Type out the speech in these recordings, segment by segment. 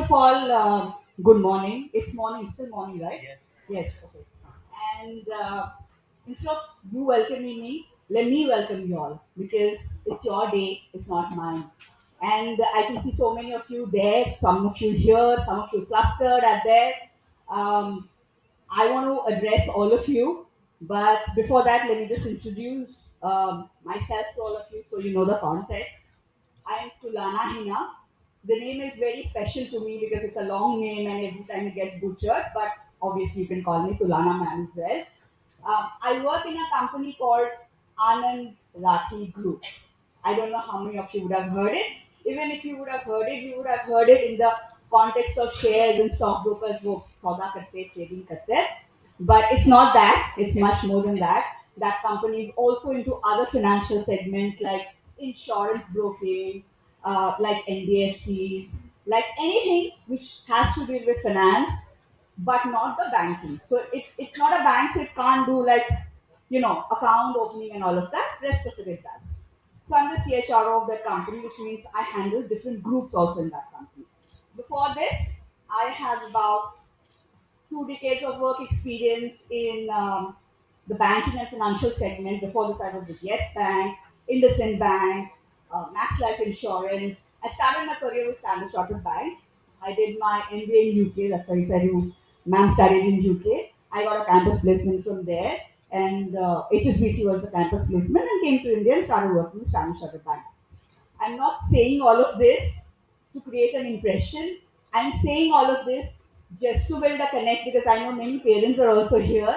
of all, good morning. It's morning, it's still morning, right? Yes, okay. And instead of you welcoming me, let me welcome you all because it's your day, it's not mine. And I can see so many of you there, some of you here, some of you clustered at there. Um, I want to address all of you, but before that, let me just introduce myself to all of you so you know the context. I'm Tulanahinaa. The name is very special to me because it's a long name and every time it gets butchered, but obviously you can call me Tulana ma'am as well. I work in a company called Anand Rathi Group. I don't know how many of you would have heard it. Even if you would have heard it, you would have heard it in the context of shares and stockbrokers wo sauda karte, trading karte. But it's not that. It's much more than that. That company is also into other financial segments like insurance broking, like NBFCs, like anything which has to do with finance, but not the banking. So it's not a bank, so it can't do like, account opening and all of that. Rest of it does. So I'm the CHRO of that company, which means I handle different groups also in that company. Before this, I have about 2 decades of work experience in the banking and financial segment. Before this, I was with Yes Bank, IndusInd Bank, Max Life Insurance. I started my career with Standard Chartered Bank. I did my MBA in UK. That's why I said you, ma'am, studied in UK. I got a campus placement from there, and HSBC was the campus placement, and came to India and started working with Standard Chartered Bank. I'm not saying all of this to create an impression. I'm saying all of this just to build a connect because I know many parents are also here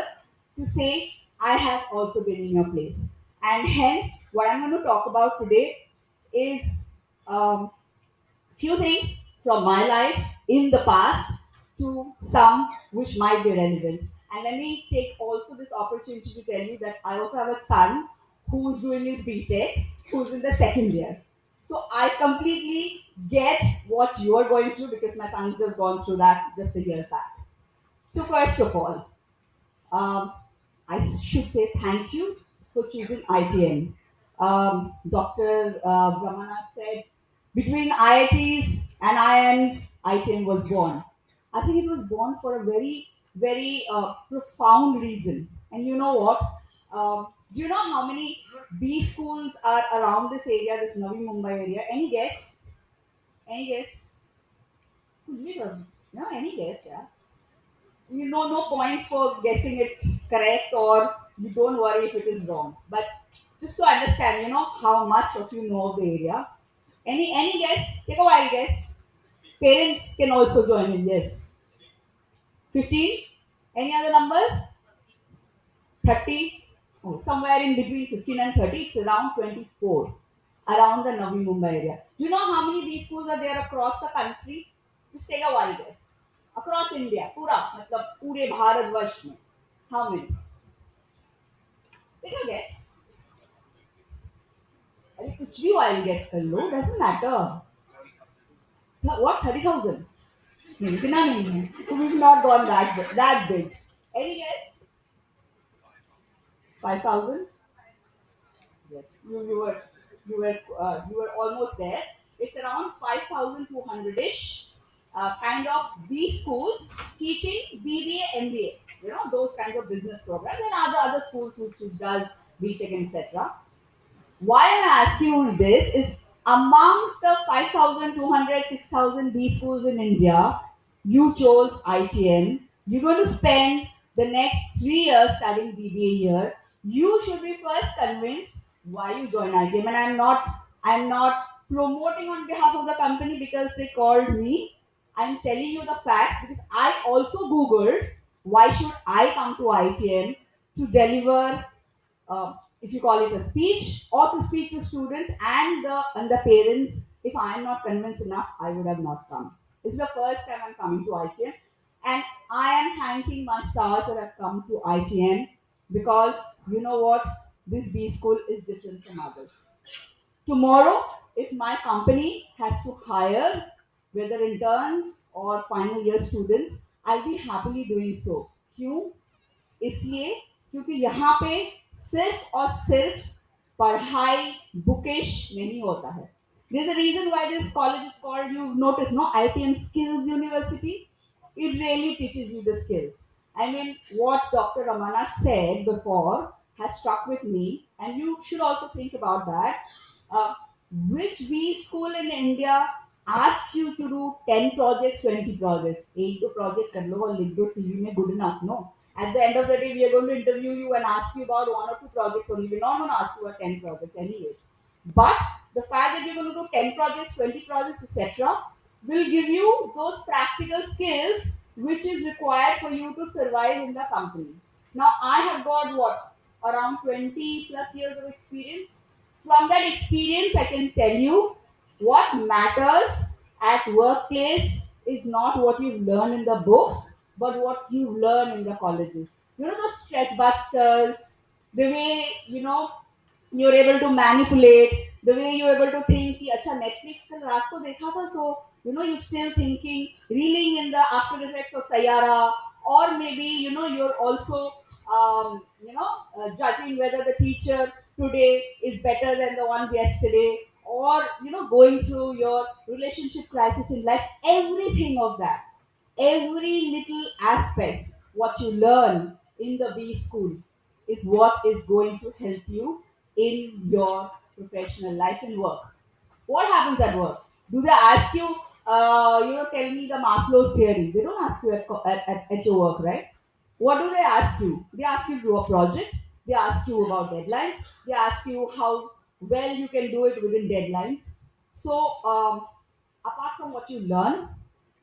to say, I have also been in your place. And hence, what I'm going to talk about today is few things from my life in the past to some which might be relevant. And let me take also this opportunity to tell you that I also have a son who's doing his BTech, who's in the second year. So I completely get what you are going through because my son's just gone through that just a year back. So first of all, um, I should say thank you for choosing ITM. Dr. Brahmana said between IITs and IIMs, ITM was born. I think it was born for a very, very profound reason. And you know what? Do you know how many B schools are around this area, this Navi Mumbai area? Any guess? Any guess? Who's bigger? No, any guess? Yeah. No points for guessing it correct, or you don't worry if it is wrong, but just to understand, how much of you know the area. Any guess? Take a wild guess. Parents can also join in. Yes. 15. Any other numbers? 30. Oh, somewhere in between 15 and 30. It's around 24, around the Navi Mumbai area. Do you know how many B schools are there across the country? Just take a wild guess. Across India, पूरा मतलब पूरे भारतवर्ष में, how many? Take a guess. अरे कुछ भी wild guess कर लो, doesn't matter. What, 30,000? नहीं, इतना नहीं है. We've not gone that big. Any guess? 5,000? Yes, you were almost there. It's around 5,200-ish kind of B schools teaching BBA, MBA. Those kinds of business programs, and other schools which does BTech, etc. Why I'm asking you this is amongst the 5,200, 6,000 B schools in India, you chose ITM. You're going to spend the next 3 years studying BBA here. You should be first convinced why you join ITM. And I'm not promoting on behalf of the company because they called me. I'm telling you the facts because I also Googled why should I come to ITM to deliver, if you call it a speech, or to speak to students and the parents. If I am not convinced enough, I would have not come. This is the first time I'm coming to ITM, and I am thanking my stars that have come to ITM because you know what, this B school is different from others. Tomorrow, if my company has to hire whether interns or final year students, I'll be happily doing so. क्यों? इसलिए क्योंकि यहाँ पे सिर्फ और सिर्फ पढ़ाई bookish नहीं होता है. There's a reason why this college is called, you notice, no, ITM Skills University. It really teaches you the skills. I mean, what Dr. Ramana said before has struck with me, and you should also think about that. Uh, which B school in India asks you to do 10 projects, 20 projects? 8 to project kar lo aur likh do CV mein, good enough, no? At the end of the day, we are going to interview you and ask you about 1 or 2 projects only. We're not going to ask you about 10 projects anyways. But the fact that you're going to do 10 projects, 20 projects, etc., will give you those practical skills which is required for you to survive in the company. Now, I have got what? Around 20 plus years of experience. From that experience, I can tell you what matters at workplace is not what you've learned in the books, but what you learn in the colleges. You know those stress busters, the way you're able to manipulate, the way you're able to think कि अच्छा Netflix कल रात को देखा था, so you're still thinking, reeling in the after effects of Sayara, or maybe you're also judging whether the teacher today is better than the ones yesterday, or going through your relationship crisis in life, everything of that, every little aspects what you learn in the B school is what is going to help you in your professional life and work. What happens at work? Do they ask you, tell me the Maslow's theory? They don't ask you at your work, right? What do they ask you? They ask you to do a project. They ask you about deadlines. They ask you how well you can do it within deadlines. So, apart from what you learn,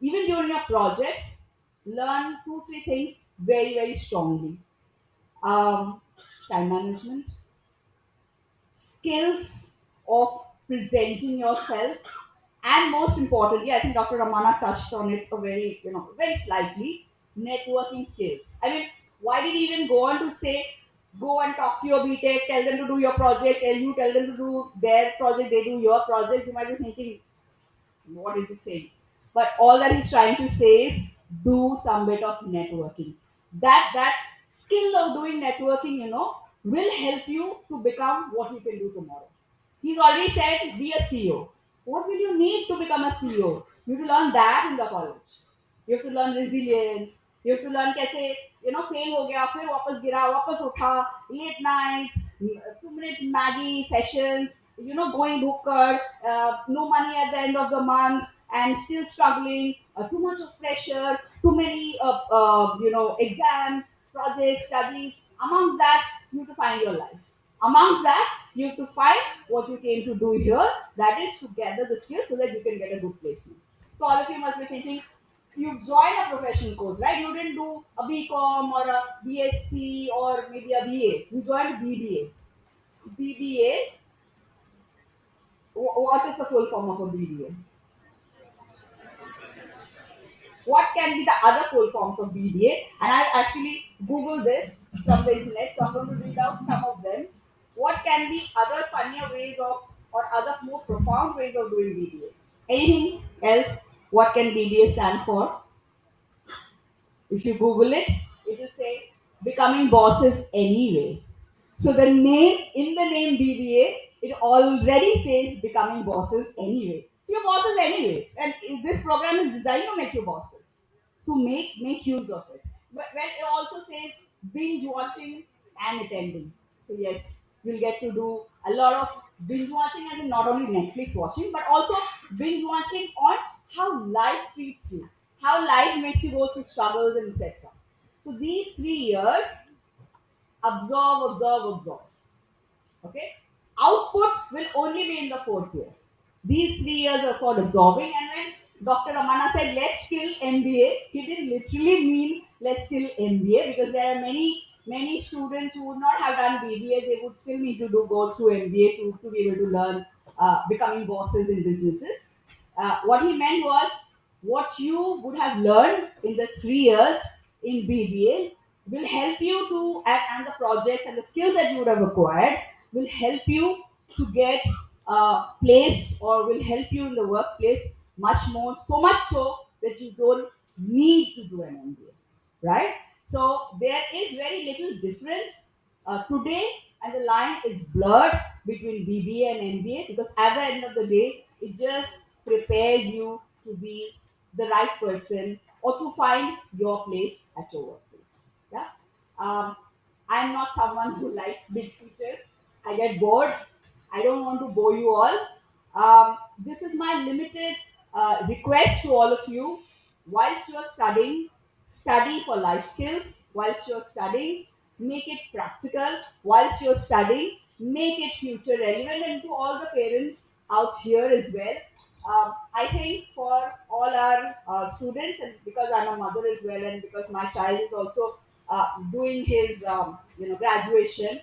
even during your projects, learn 2 3 things very very strongly. Um, Time management, skills of presenting yourself, and most importantly, I think Dr. Ramana touched on it a very, very slightly, networking skills. I mean, why did he even go on to say, go and talk to your BTech, tell them to do your project, tell them to do their project, they do your project? You might be thinking, what is he saying? But all that he's trying to say is do some bit of networking. That skill of doing networking, will help you to become what you can do tomorrow. He's already said be a CEO. What will you need to become a CEO? You have to learn that in the college. You have to learn resilience. You have to learn कैसे fail हो गया, फिर वापस गिरा, वापस उठा, late nights, 2 minute Maggie sessions, going hooker, no money at the end of the month, and still struggling, too much of pressure, too many exams, projects, studies. Amongst that, you have to find your life. Amongst that, you have to find what you came to do here, that is to gather the skills so that you can get a good placement. So all of you must be thinking, you joined a professional course, right? You didn't do a BCom or a BSc or maybe a BA. You joined BBA. BBA, what is the full form of a BBA? What can be the other full forms of BBA? And I actually Googled this from the internet, so I'm going to read out some of them. What can be other funnier ways of, or other more profound ways of doing BBA? Anything else? What can BBA stand for? If you Google it, it will say becoming bosses anyway. So the name, in the name BBA, it already says becoming bosses anyway. So you're bosses anyway, and this program is designed to make you bosses. So make use of it. But well, it also says binge watching and attending. So yes, you'll get to do a lot of binge watching, as in not only Netflix watching, but also binge watching on how life treats you, how life makes you go through struggles and etc. So these 3 years, absorb, absorb, absorb. Okay? Output will only be in the fourth year. These 3 years are for absorbing, and when Dr. Ramana said let's kill MBA, he didn't literally mean let's kill MBA, because there are many students who would not have done BBA, they would still need to go through MBA to be able to learn becoming bosses in businesses. What he meant was what you would have learned in the 3 years in BBA will help you to, and the projects and the skills that you would have acquired will help you to get placed, or will help you in the workplace much more, so much so that you don't need to do an MBA, right? So there is very little difference today, and the line is blurred between BBA and MBA, because at the end of the day, prepares you to be the right person or to find your place at your workplace. Yeah. Um, I'm not someone who likes big speeches. I get bored. I don't want to bore you all. This is my limited request to all of you. Whilst you are studying, study for life skills. Whilst you are studying, make it practical. Whilst you're studying, make it future relevant. And to all the parents out here as well, I think for all our students, and because I'm a mother as well, and because my child is also doing his graduation,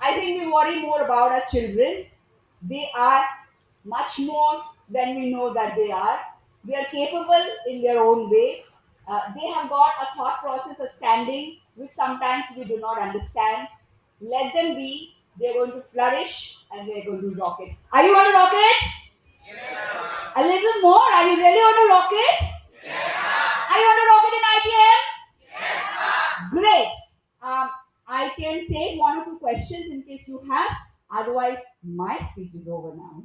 I think we worry more about our children. They are much more than we know that they are. They are capable in their own way. They have got a thought process, a standing, which sometimes we do not understand. Let them be. They're going to flourish and they're going to rock it. Are you going to rock it? A little more? Are you really going to rock it? Are you going to rock it in ITM? Great. Um, I can take one or two questions in case you have. Otherwise, my speech is over now.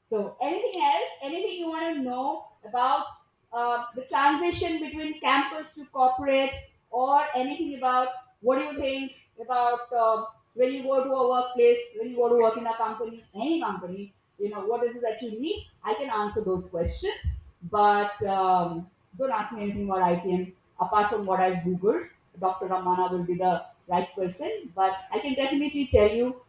So, anything else? Anything you want to know about the transition between campus to corporate, or anything about what do you think about when you go to a workplace, when you go to work in a company, any company? What is it that you need? I can answer those questions, but don't ask me anything about IPM apart from what I've googled. Dr. Ramana will be the right person, but I can definitely tell you.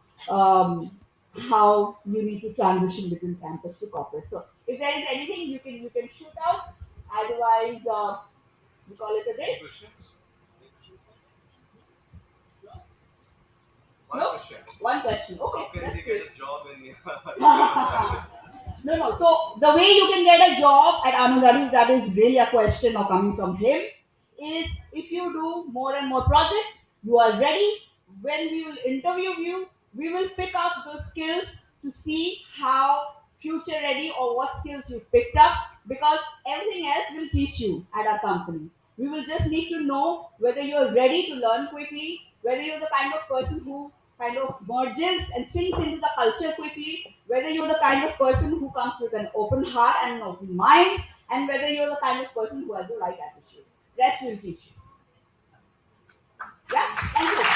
How you need to transition between campus to corporate. So if there is anything you can shoot out. Otherwise, we call it a day. One No? question. One question. Okay, How can that's they good. get a job in No, no. So the way you can get a job at Anand Rathi, that is really a question or coming from him, is if you do more and more projects, you are ready. When we will interview you, we will pick up those skills to see how future ready or what skills you picked up, because everything else will teach you at our company. We will just need to know whether you're ready to learn quickly, whether you're the kind of person who kind of merges and sinks into the culture quickly, whether you're the kind of person who comes with an open heart and an open mind, and whether you're the kind of person who has the right attitude. Rest will teach you. Yeah, thank you.